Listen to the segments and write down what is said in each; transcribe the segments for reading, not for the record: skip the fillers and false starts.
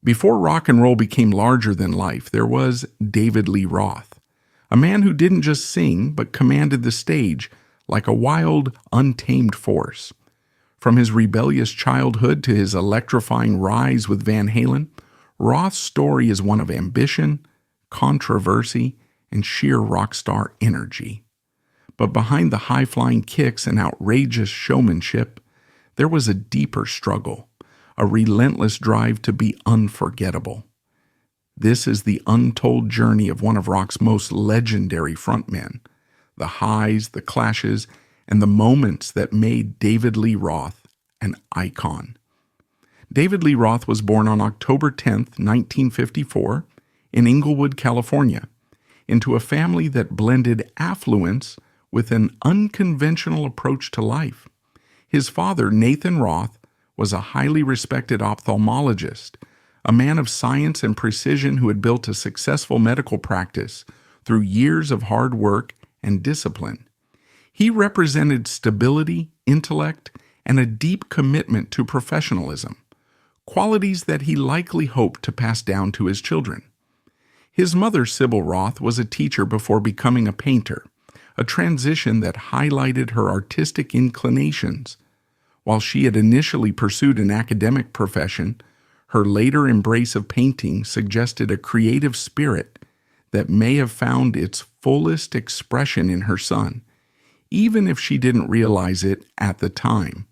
Before rock and roll became larger than life, there was David Lee Roth, a man who didn't just sing but commanded the stage like a wild, untamed force. From his rebellious childhood to his electrifying rise with Van Halen, Roth's story is one of ambition, controversy, and sheer rock star energy. But behind the high-flying kicks and outrageous showmanship, there was a deeper struggle, a relentless drive to be unforgettable. This is the untold journey of one of rock's most legendary frontmen, the highs, the clashes, and the moments that made David Lee Roth an icon. David Lee Roth was born on October 10, 1954, in Inglewood, California, into a family that blended affluence with an unconventional approach to life. His father, Nathan Roth, was a highly respected ophthalmologist, a man of science and precision who had built a successful medical practice through years of hard work and discipline. He represented stability, intellect, and a deep commitment to professionalism, qualities that he likely hoped to pass down to his children. His mother, Sybil Roth, was a teacher before becoming a painter, a transition that highlighted her artistic inclinations. While she had initially pursued an academic profession, her later embrace of painting suggested a creative spirit that may have found its fullest expression in her son, even if she didn't realize it at the time.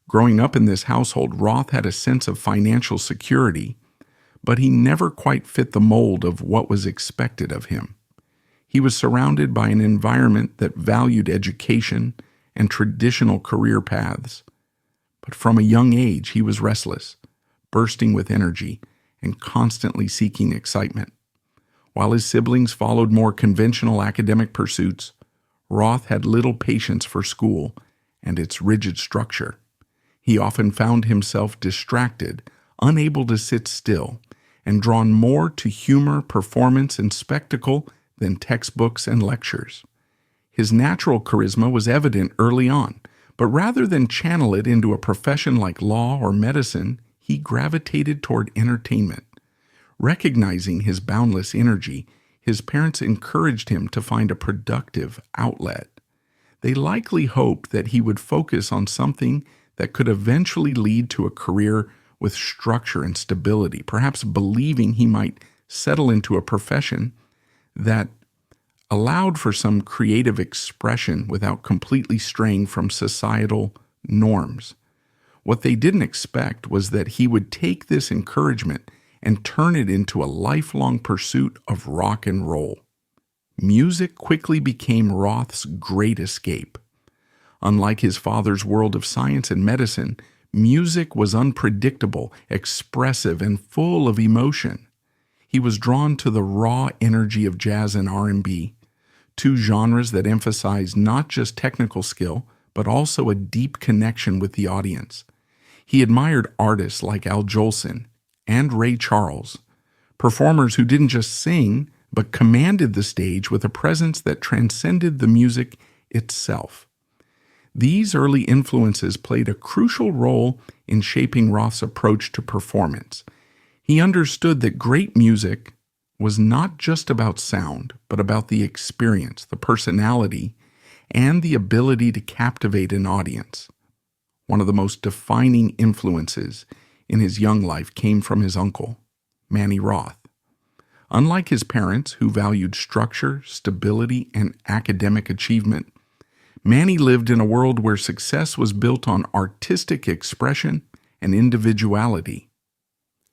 Growing up in this household, Roth had a sense of financial security, but he never quite fit the mold of what was expected of him. He was surrounded by an environment that valued education and traditional career paths. But from a young age, he was restless, bursting with energy, and constantly seeking excitement. While his siblings followed more conventional academic pursuits, Roth had little patience for school and its rigid structure. He often found himself distracted, unable to sit still, and drawn more to humor, performance, and spectacle than textbooks and lectures. His natural charisma was evident early on, but rather than channel it into a profession like law or medicine, he gravitated toward entertainment. Recognizing his boundless energy, his parents encouraged him to find a productive outlet. They likely hoped that he would focus on something that could eventually lead to a career with structure and stability, perhaps believing he might settle into a profession that allowed for some creative expression without completely straying from societal norms. What they didn't expect was that he would take this encouragement and turn it into a lifelong pursuit of rock and roll. Music quickly became Roth's great escape. Unlike his father's world of science and medicine, music was unpredictable, expressive, and full of emotion. He was drawn to the raw energy of jazz and R&B, two genres that emphasize not just technical skill, but also a deep connection with the audience. He admired artists like Al Jolson and Ray Charles, performers who didn't just sing, but commanded the stage with a presence that transcended the music itself. These early influences played a crucial role in shaping Roth's approach to performance. He understood that great music was not just about sound, but about the experience, the personality, and the ability to captivate an audience. One of the most defining influences in his young life came from his uncle, Manny Roth. Unlike his parents, who valued structure, stability, and academic achievement, Manny lived in a world where success was built on artistic expression and individuality.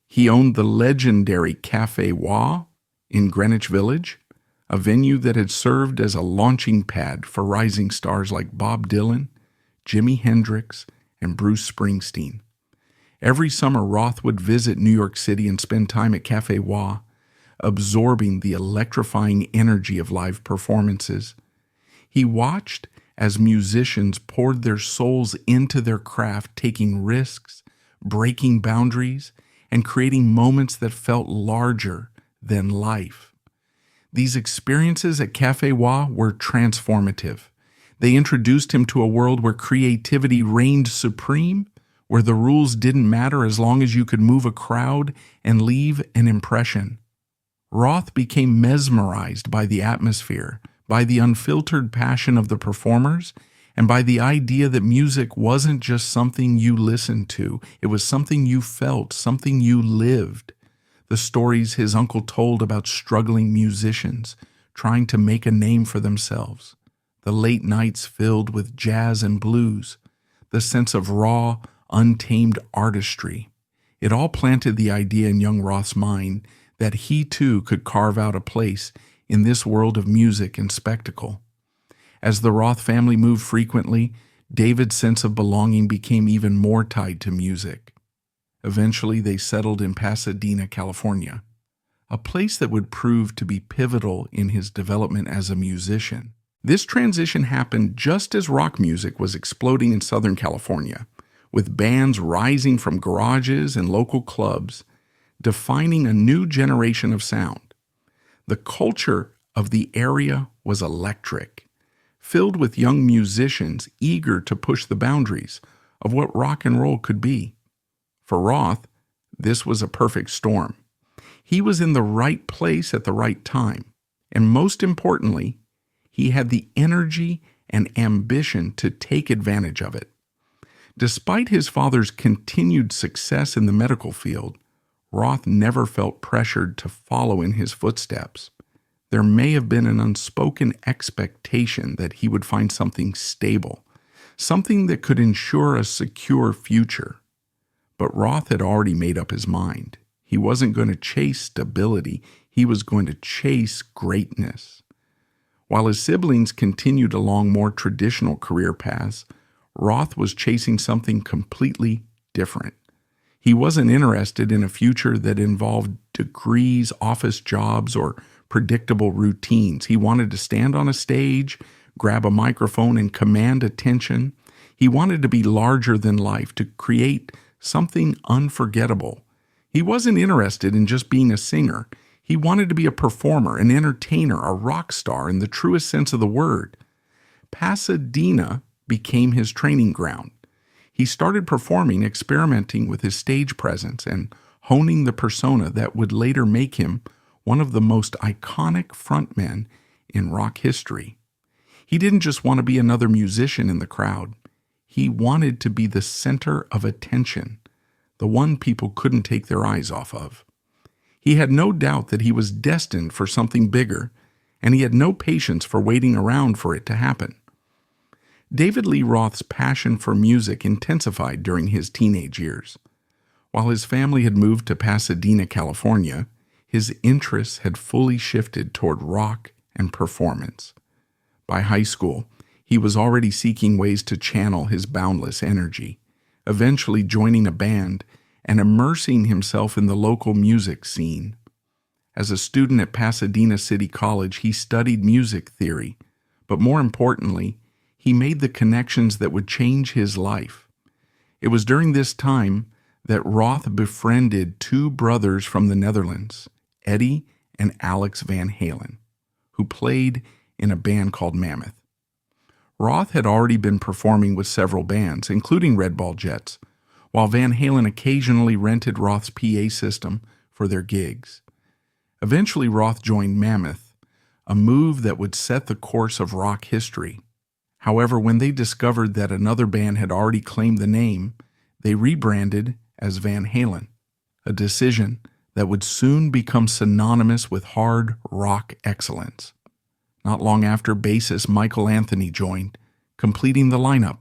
He owned the legendary Café Wah in Greenwich Village, a venue that had served as a launching pad for rising stars like Bob Dylan, Jimi Hendrix, and Bruce Springsteen. Every summer, Roth would visit New York City and spend time at Café Wah, absorbing the electrifying energy of live performances. He watched as musicians poured their souls into their craft, taking risks, breaking boundaries, and creating moments that felt larger than life. These experiences at Café Wah were transformative. They introduced him to a world where creativity reigned supreme, where the rules didn't matter as long as you could move a crowd and leave an impression. Roth became mesmerized by the atmosphere, by the unfiltered passion of the performers, and by the idea that music wasn't just something you listened to, it was something you felt, something you lived. The stories his uncle told about struggling musicians trying to make a name for themselves, the late nights filled with jazz and blues, the sense of raw, untamed artistry. It all planted the idea in young Roth's mind that he too could carve out a place in this world of music and spectacle. As the Roth family moved frequently, David's sense of belonging became even more tied to music. Eventually, they settled in Pasadena, California, a place that would prove to be pivotal in his development as a musician. This transition happened just as rock music was exploding in Southern California, with bands rising from garages and local clubs, defining a new generation of sound. The culture of the area was electric, filled with young musicians eager to push the boundaries of what rock and roll could be. For Roth, this was a perfect storm. He was in the right place at the right time, and most importantly, he had the energy and ambition to take advantage of it. Despite his father's continued success in the medical field, Roth never felt pressured to follow in his footsteps. There may have been an unspoken expectation that he would find something stable, something that could ensure a secure future. But Roth had already made up his mind. He wasn't going to chase stability, he was going to chase greatness. While his siblings continued along more traditional career paths, Roth was chasing something completely different. He wasn't interested in a future that involved degrees, office jobs, or predictable routines. He wanted to stand on a stage, grab a microphone, and command attention. He wanted to be larger than life, to create something unforgettable. He wasn't interested in just being a singer. He wanted to be a performer, an entertainer, a rock star in the truest sense of the word. Pasadena became his training ground. He started performing, experimenting with his stage presence, and honing the persona that would later make him one of the most iconic frontmen in rock history. He didn't just want to be another musician in the crowd. He wanted to be the center of attention, the one people couldn't take their eyes off of. He had no doubt that he was destined for something bigger, and he had no patience for waiting around for it to happen. David Lee Roth's passion for music intensified during his teenage years. While his family had moved to Pasadena, California, his interests had fully shifted toward rock and performance. By high school, he was already seeking ways to channel his boundless energy, eventually joining a band and immersing himself in the local music scene. As a student at Pasadena City College, he studied music theory, but more importantly, he made the connections that would change his life. It was during this time that Roth befriended two brothers from the Netherlands, Eddie and Alex Van Halen, who played in a band called Mammoth. Roth had already been performing with several bands, including Red Ball Jets, while Van Halen occasionally rented Roth's PA system for their gigs. Eventually, Roth joined Mammoth, a move that would set the course of rock history. However, when they discovered that another band had already claimed the name, they rebranded as Van Halen, a decision that would soon become synonymous with hard rock excellence. Not long after, bassist Michael Anthony joined, completing the lineup.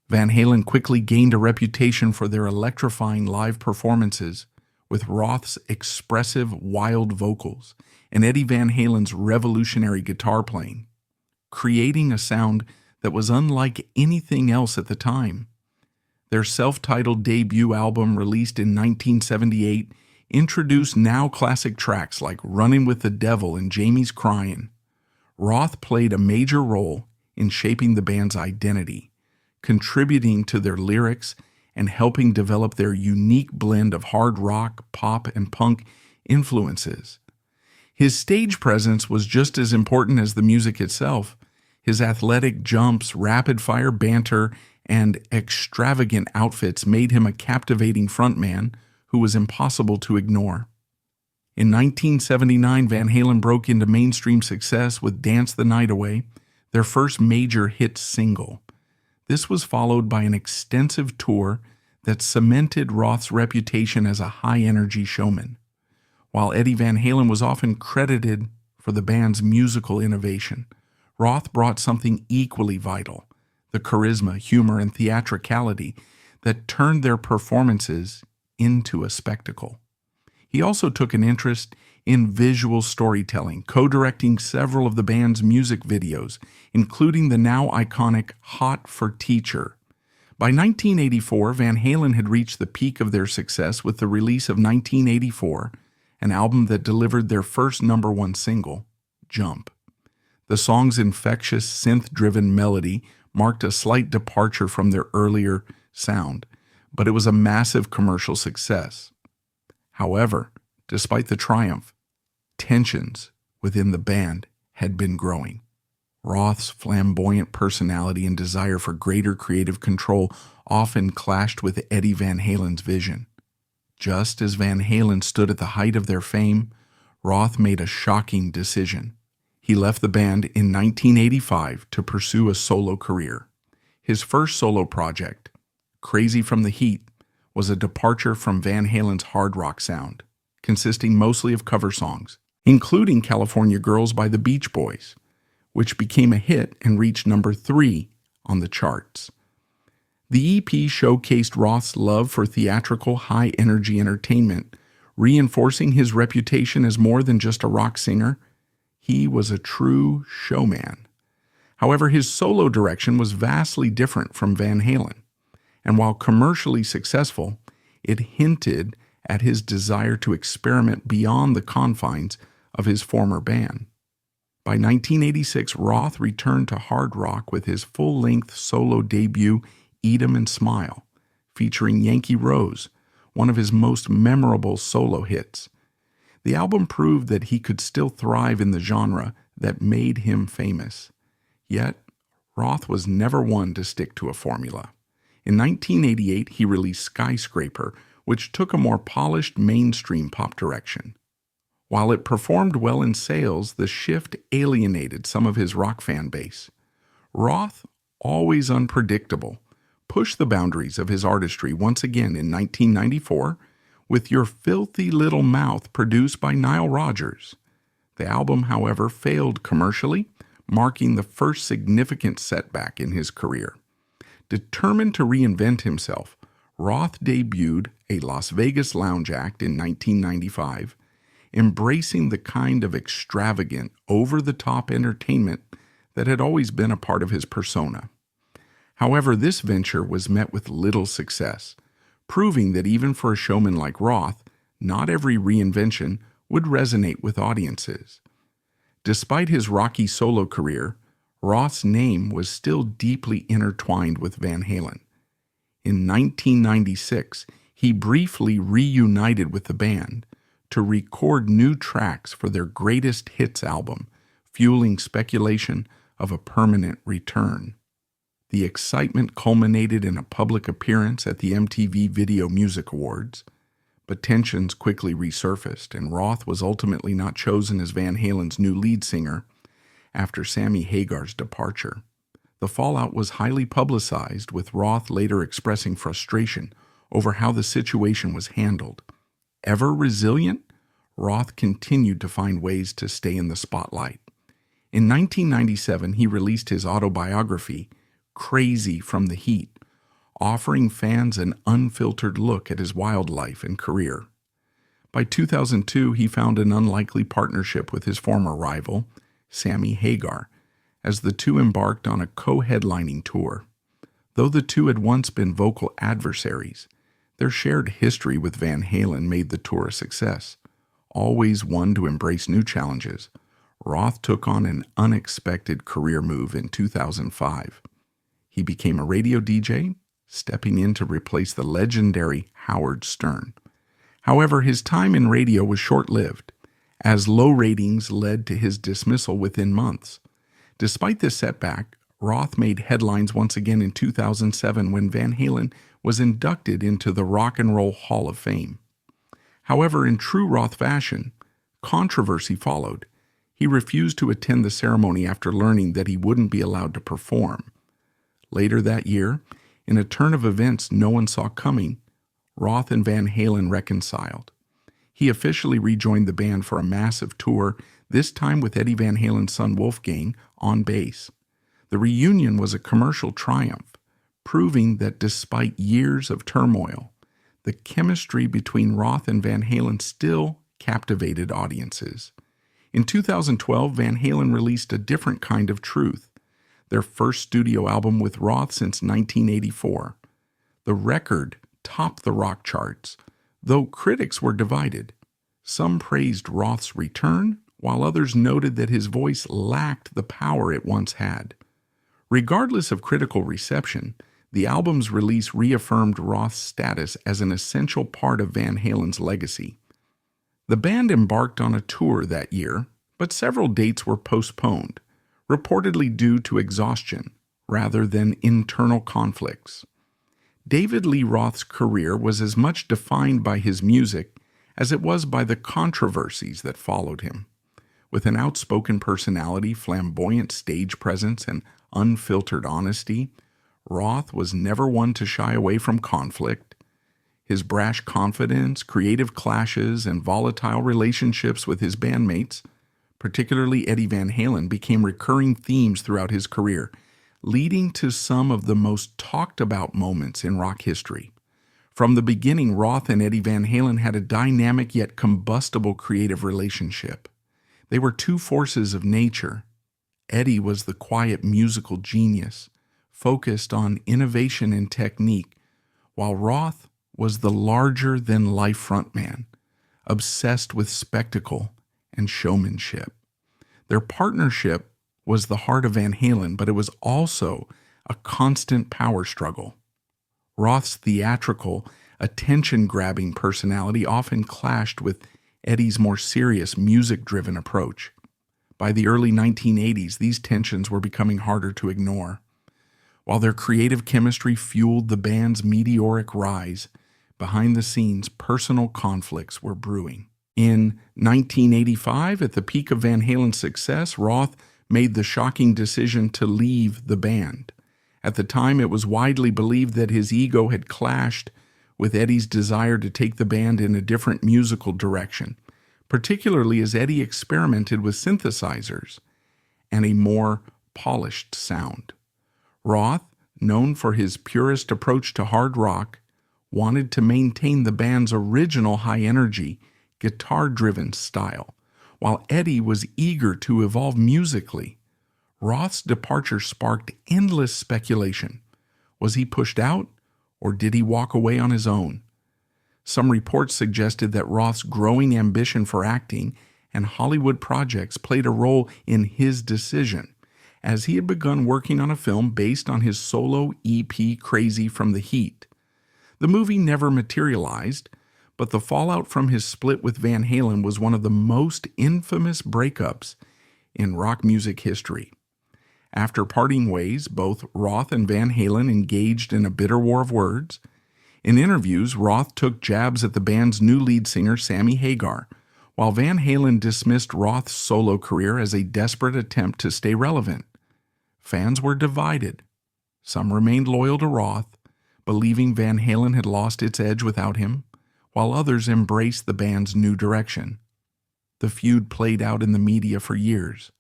Van Halen quickly gained a reputation for their electrifying live performances, with Roth's expressive, wild vocals and Eddie Van Halen's revolutionary guitar playing, creating a sound that was unlike anything else at the time. Their self-titled debut album, released in 1978, introduced now classic tracks like Runnin' with the Devil and Jamie's Cryin'. Roth played a major role in shaping the band's identity, contributing to their lyrics and helping develop their unique blend of hard rock, pop, and punk influences. His stage presence was just as important as the music itself. His athletic jumps, rapid-fire banter, and extravagant outfits made him a captivating frontman who was impossible to ignore. In 1979, Van Halen broke into mainstream success with Dance the Night Away, their first major hit single. This was followed by an extensive tour that cemented Roth's reputation as a high-energy showman, while Eddie Van Halen was often credited for the band's musical innovation. Roth brought something equally vital, the charisma, humor, and theatricality that turned their performances into a spectacle. He also took an interest in visual storytelling, co-directing several of the band's music videos, including the now iconic Hot for Teacher. By 1984, Van Halen had reached the peak of their success with the release of 1984, an album that delivered their first #1 single, Jump. The song's infectious synth-driven melody marked a slight departure from their earlier sound, but it was a massive commercial success. However, despite the triumph, tensions within the band had been growing. Roth's flamboyant personality and desire for greater creative control often clashed with Eddie Van Halen's vision. Just as Van Halen stood at the height of their fame, Roth made a shocking decision. He left the band in 1985 to pursue a solo career. His first solo project, Crazy from the Heat, was a departure from Van Halen's hard rock sound, consisting mostly of cover songs, including California Girls by the Beach Boys, which became a hit and reached #3 on the charts. The EP showcased Roth's love for theatrical, high-energy entertainment, reinforcing his reputation as more than just a rock singer. He was a true showman. However, his solo direction was vastly different from Van Halen, and while commercially successful, it hinted at his desire to experiment beyond the confines of his former band. By 1986, Roth returned to hard rock with his full-length solo debut, Eat 'Em and Smile, featuring Yankee Rose, one of his most memorable solo hits. The album proved that he could still thrive in the genre that made him famous. Yet, Roth was never one to stick to a formula. In 1988, he released Skyscraper, which took a more polished mainstream pop direction. While it performed well in sales, the shift alienated some of his rock fan base. Roth, always unpredictable, pushed the boundaries of his artistry once again in 1994 with Your Filthy Little Mouth, produced by Nile Rodgers. The album, however, failed commercially, marking the first significant setback in his career. Determined to reinvent himself, Roth debuted a Las Vegas lounge act in 1995, embracing the kind of extravagant, over-the-top entertainment that had always been a part of his persona. However, this venture was met with little success, proving that even for a showman like Roth, not every reinvention would resonate with audiences. Despite his rocky solo career, Roth's name was still deeply intertwined with Van Halen. In 1996, he briefly reunited with the band to record new tracks for their greatest hits album, fueling speculation of a permanent return. The excitement culminated in a public appearance at the MTV Video Music Awards, but tensions quickly resurfaced, and Roth was ultimately not chosen as Van Halen's new lead singer after Sammy Hagar's departure. The fallout was highly publicized, with Roth later expressing frustration over how the situation was handled. Ever resilient, Roth continued to find ways to stay in the spotlight. In 1997, he released his autobiography, Crazy from the Heat, offering fans an unfiltered look at his wild life and career. By 2002, he found an unlikely partnership with his former rival, Sammy Hagar, as the two embarked on a co-headlining tour. Though the two had once been vocal adversaries, their shared history with Van Halen made the tour a success. Always one to embrace new challenges, Roth took on an unexpected career move in 2005. He became a radio DJ, stepping in to replace the legendary Howard Stern. However, his time in radio was short-lived, as low ratings led to his dismissal within months. Despite this setback, Roth made headlines once again in 2007 when Van Halen was inducted into the Rock and Roll Hall of Fame. However, in true Roth fashion, controversy followed. He refused to attend the ceremony after learning that he wouldn't be allowed to perform. Later that year, in a turn of events no one saw coming, Roth and Van Halen reconciled. He officially rejoined the band for a massive tour, this time with Eddie Van Halen's son Wolfgang on bass. The reunion was a commercial triumph, proving that despite years of turmoil, the chemistry between Roth and Van Halen still captivated audiences. In 2012, Van Halen released A Different Kind of Truth, their first studio album with Roth since 1984. The record topped the rock charts, though critics were divided. Some praised Roth's return, while others noted that his voice lacked the power it once had. Regardless of critical reception, the album's release reaffirmed Roth's status as an essential part of Van Halen's legacy. The band embarked on a tour that year, but several dates were postponed, reportedly due to exhaustion rather than internal conflicts. David Lee Roth's career was as much defined by his music as it was by the controversies that followed him. With an outspoken personality, flamboyant stage presence, and unfiltered honesty, Roth was never one to shy away from conflict. His brash confidence, creative clashes, and volatile relationships with his bandmates, particularly Eddie Van Halen, became recurring themes throughout his career, leading to some of the most talked about moments in rock history. From the beginning, Roth and Eddie Van Halen had a dynamic yet combustible creative relationship. They were two forces of nature. Eddie was the quiet musical genius, focused on innovation and technique, while Roth was the larger-than-life frontman, obsessed with spectacle and showmanship. Their partnership was the heart of Van Halen, but it was also a constant power struggle. Roth's theatrical, attention-grabbing personality often clashed with Eddie's more serious, music-driven approach. By the early 1980s, these tensions were becoming harder to ignore. While their creative chemistry fueled the band's meteoric rise, behind the scenes, personal conflicts were brewing. In 1985, at the peak of Van Halen's success, Roth made the shocking decision to leave the band. At the time, it was widely believed that his ego had clashed with Eddie's desire to take the band in a different musical direction, particularly as Eddie experimented with synthesizers and a more polished sound. Roth, known for his purist approach to hard rock, wanted to maintain the band's original high-energy, guitar-driven style, while Eddie was eager to evolve musically. Roth's departure sparked endless speculation. Was he pushed out, or did he walk away on his own? Some reports suggested that Roth's growing ambition for acting and Hollywood projects played a role in his decision, as he had begun working on a film based on his solo EP Crazy from the Heat. The movie never materialized, but the fallout from his split with Van Halen was one of the most infamous breakups in rock music history. After parting ways, both Roth and Van Halen engaged in a bitter war of words. In interviews, Roth took jabs at the band's new lead singer, Sammy Hagar, while Van Halen dismissed Roth's solo career as a desperate attempt to stay relevant. Fans were divided. Some remained loyal to Roth, believing Van Halen had lost its edge without him, while others embraced the band's new direction. The feud played out in the media for years,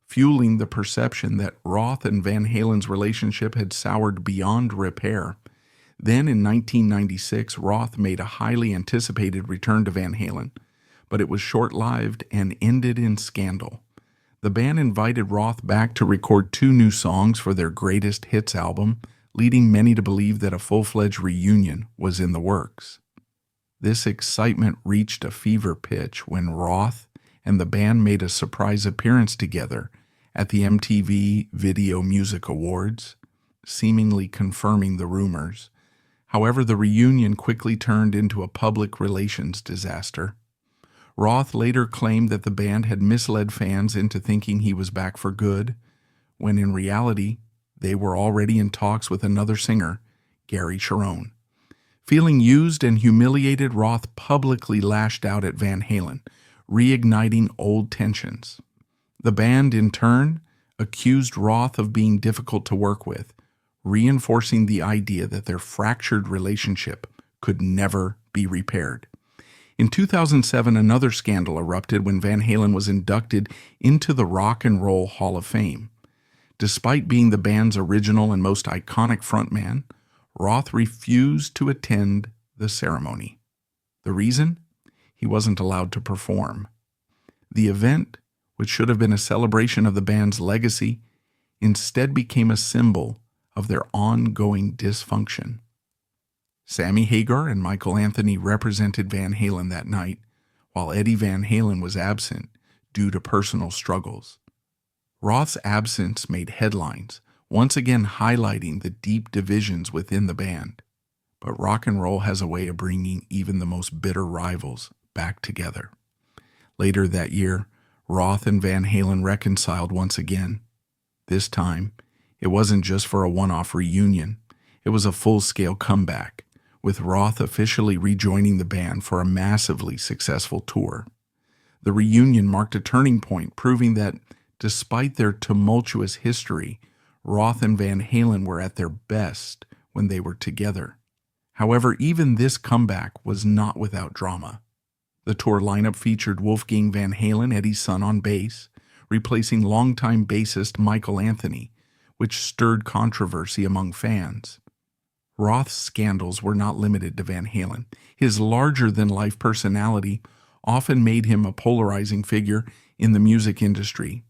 fueling the perception that Roth and Van Halen's relationship had soured beyond repair. Then in 1996, Roth made a highly anticipated return to Van Halen, but it was short-lived and ended in scandal. The band invited Roth back to record 2 new songs for their greatest hits album, leading many to believe that a full-fledged reunion was in the works. This excitement reached a fever pitch when Roth and the band made a surprise appearance together at the MTV Video Music Awards, seemingly confirming the rumors. However, the reunion quickly turned into a public relations disaster. Roth later claimed that the band had misled fans into thinking he was back for good, when in reality, They were already in talks with another singer, Gary Cherone. Feeling used and humiliated, Roth publicly lashed out at Van Halen, reigniting old tensions. The band, in turn, accused Roth of being difficult to work with, reinforcing the idea that their fractured relationship could never be repaired. In 2007, another scandal erupted when Van Halen was inducted into the Rock and Roll Hall of Fame. Despite being the band's original and most iconic frontman, Roth refused to attend the ceremony. The reason? He wasn't allowed to perform. The event, which should have been a celebration of the band's legacy, instead became a symbol of their ongoing dysfunction. Sammy Hagar and Michael Anthony represented Van Halen that night, while Eddie Van Halen was absent due to personal struggles. Roth's absence made headlines, once again highlighting the deep divisions within the band. But rock and roll has a way of bringing even the most bitter rivals back together. Later that year, Roth and Van Halen reconciled once again. This time, it wasn't just for a one-off reunion. It was a full-scale comeback, with Roth officially rejoining the band for a massively successful tour. The reunion marked a turning point, proving that, despite their tumultuous history, Roth and Van Halen were at their best when they were together. However, even this comeback was not without drama. The tour lineup featured Wolfgang Van Halen, Eddie's son, on bass, replacing longtime bassist Michael Anthony, which stirred controversy among fans. Roth's scandals were not limited to Van Halen. His larger-than-life personality often made him a polarizing figure in the music industry.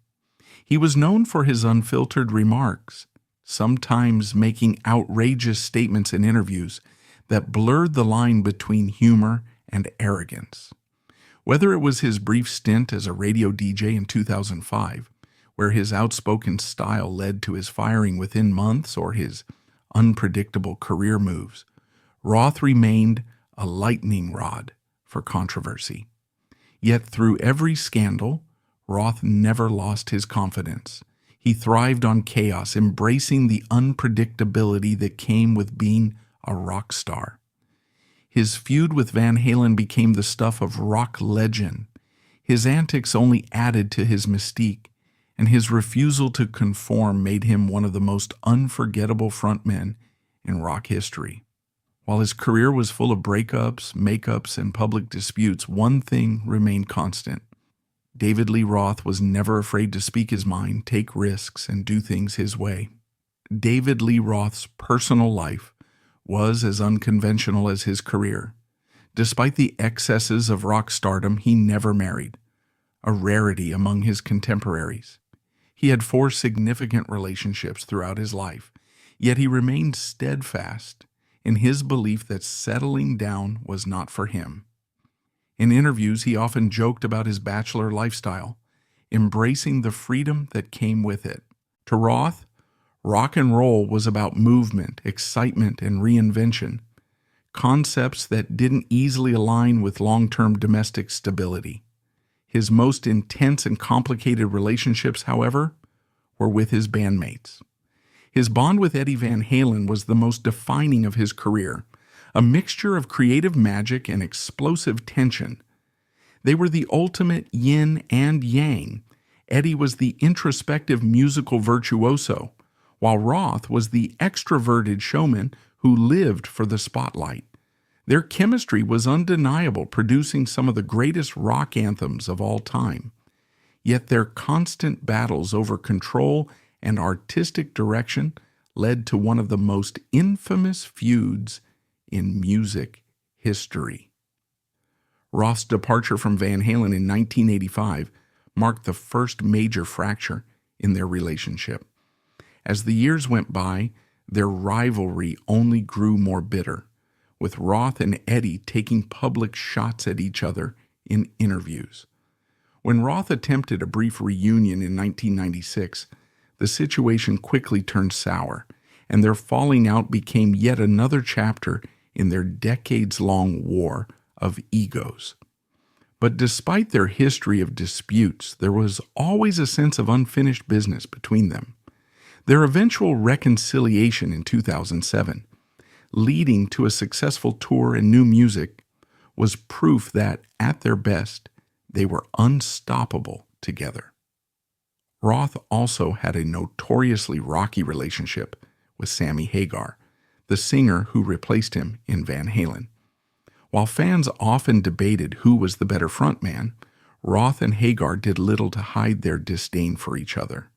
He was known for his unfiltered remarks, sometimes making outrageous statements in interviews that blurred the line between humor and arrogance. Whether it was his brief stint as a radio DJ in 2005, where his outspoken style led to his firing within months, or his unpredictable career moves, Roth remained a lightning rod for controversy. Yet through every scandal, Roth never lost his confidence. He thrived on chaos, embracing the unpredictability that came with being a rock star. His feud with Van Halen became the stuff of rock legend. His antics only added to his mystique, and his refusal to conform made him one of the most unforgettable frontmen in rock history. While his career was full of breakups, makeups, and public disputes, one thing remained constant. David Lee Roth was never afraid to speak his mind, take risks, and do things his way. David Lee Roth's personal life was as unconventional as his career. Despite the excesses of rock stardom, he never married, a rarity among his contemporaries. He had 4 significant relationships throughout his life, yet he remained steadfast in his belief that settling down was not for him. In interviews, he often joked about his bachelor lifestyle, embracing the freedom that came with it. To Roth, rock and roll was about movement, excitement, and reinvention, concepts that didn't easily align with long-term domestic stability. His most intense and complicated relationships, however, were with his bandmates. His bond with Eddie Van Halen was the most defining of his career, a mixture of creative magic and explosive tension. They were the ultimate yin and yang. Eddie was the introspective musical virtuoso, while Roth was the extroverted showman who lived for the spotlight. Their chemistry was undeniable, producing some of the greatest rock anthems of all time. Yet their constant battles over control and artistic direction led to one of the most infamous feuds in music history. Roth's departure from Van Halen in 1985 marked the first major fracture in their relationship. As the years went by, their rivalry only grew more bitter, with Roth and Eddie taking public shots at each other in interviews. When Roth attempted a brief reunion in 1996, the situation quickly turned sour, and their falling out became yet another chapter in their decades-long war of egos. But despite their history of disputes, there was always a sense of unfinished business between them. Their eventual reconciliation in 2007, leading to a successful tour and new music, was proof that, at their best, they were unstoppable together. Roth also had a notoriously rocky relationship with Sammy Hagar, the singer who replaced him in Van Halen. While fans often debated who was the better frontman, Roth and Hagar did little to hide their disdain for each other.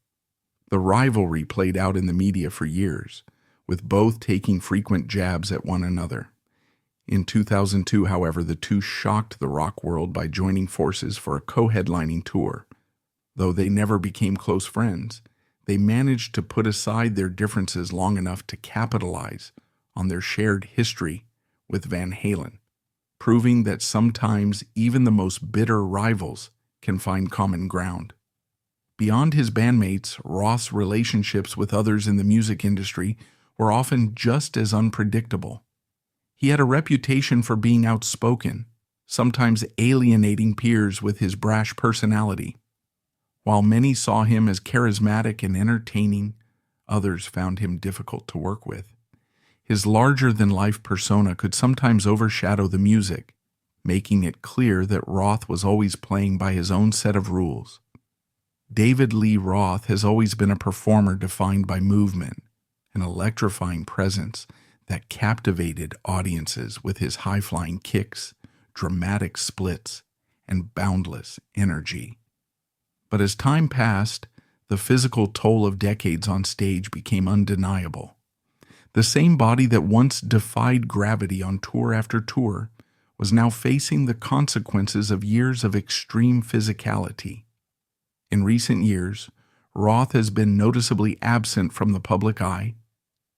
The rivalry played out in the media for years, with both taking frequent jabs at one another. In 2002, however, the two shocked the rock world by joining forces for a co-headlining tour. Though they never became close friends, they managed to put aside their differences long enough to capitalize on their shared history with Van Halen, proving that sometimes even the most bitter rivals can find common ground. Beyond his bandmates, Roth's relationships with others in the music industry were often just as unpredictable. He had a reputation for being outspoken, sometimes alienating peers with his brash personality. While many saw him as charismatic and entertaining, others found him difficult to work with. His larger-than-life persona could sometimes overshadow the music, making it clear that Roth was always playing by his own set of rules. David Lee Roth has always been a performer defined by movement, an electrifying presence that captivated audiences with his high-flying kicks, dramatic splits, and boundless energy. But as time passed, the physical toll of decades on stage became undeniable. The same body that once defied gravity on tour after tour was now facing the consequences of years of extreme physicality. In recent years, Roth has been noticeably absent from the public eye,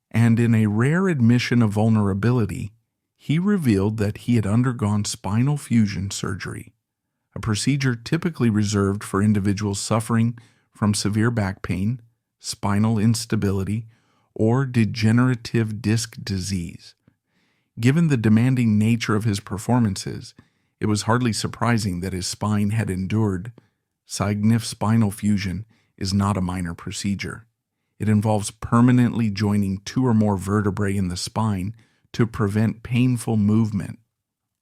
and in a rare admission of vulnerability, he revealed that he had undergone spinal fusion surgery, a procedure typically reserved for individuals suffering from severe back pain, spinal instability, or degenerative disc disease. Given the demanding nature of his performances, it was hardly surprising that his spine had endured. Significant spinal fusion is not a minor procedure. It involves permanently joining two or more vertebrae in the spine to prevent painful movement,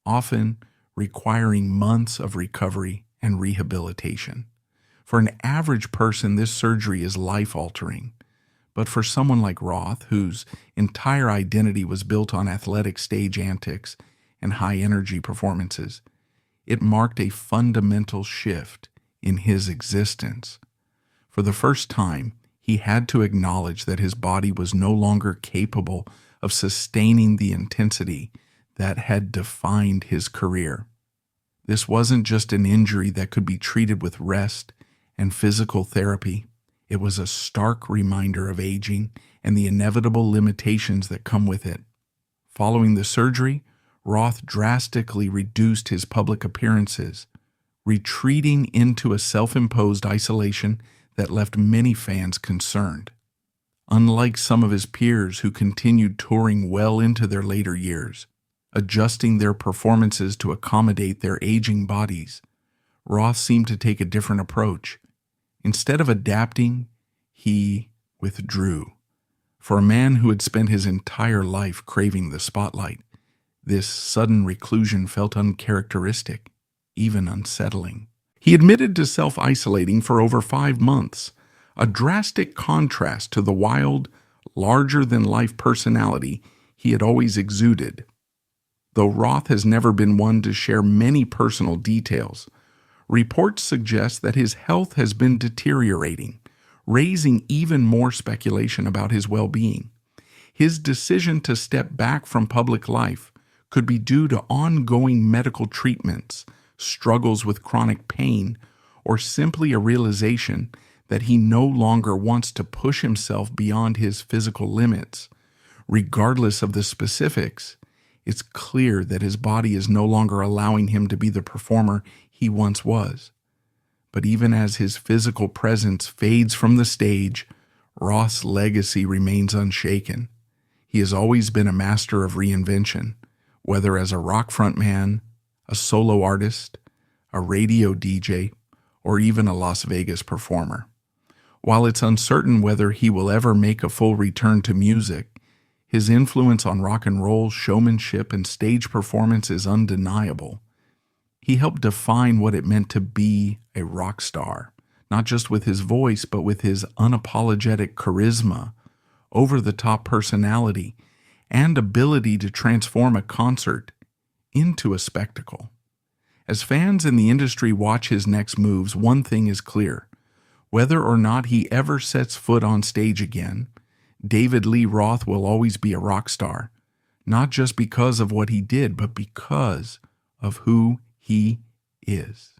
often requiring months of recovery and rehabilitation. For an average person, this surgery is life-altering. But for someone like Roth, whose entire identity was built on athletic stage antics and high-energy performances, it marked a fundamental shift in his existence. For the first time, he had to acknowledge that his body was no longer capable of sustaining the intensity that had defined his career. This wasn't just an injury that could be treated with rest and physical therapy. It was a stark reminder of aging and the inevitable limitations that come with it. Following the surgery, Roth drastically reduced his public appearances, retreating into a self-imposed isolation that left many fans concerned. Unlike some of his peers who continued touring well into their later years, adjusting their performances to accommodate their aging bodies, Roth seemed to take a different approach. Instead of adapting, he withdrew. For a man who had spent his entire life craving the spotlight, this sudden reclusion felt uncharacteristic, even unsettling. He admitted to self-isolating for over 5 months, a drastic contrast to the wild, larger-than-life personality he had always exuded. Though Roth has never been one to share many personal details, reports suggest that his health has been deteriorating, raising even more speculation about his well-being. His decision to step back from public life could be due to ongoing medical treatments, struggles with chronic pain, or simply a realization that he no longer wants to push himself beyond his physical limits. Regardless of the specifics, it's clear that his body is no longer allowing him to be the performer he once was. But even as his physical presence fades from the stage, Roth's legacy remains unshaken. He has always been a master of reinvention, whether as a rock frontman, a solo artist, a radio DJ, or even a Las Vegas performer. While it's uncertain whether he will ever make a full return to music, his influence on rock and roll, showmanship, and stage performance is undeniable. He helped define what it meant to be a rock star, not just with his voice, but with his unapologetic charisma, over-the-top personality, and ability to transform a concert into a spectacle. As fans in the industry watch his next moves, one thing is clear. Whether or not he ever sets foot on stage again, David Lee Roth will always be a rock star, not just because of what he did, but because of who he is.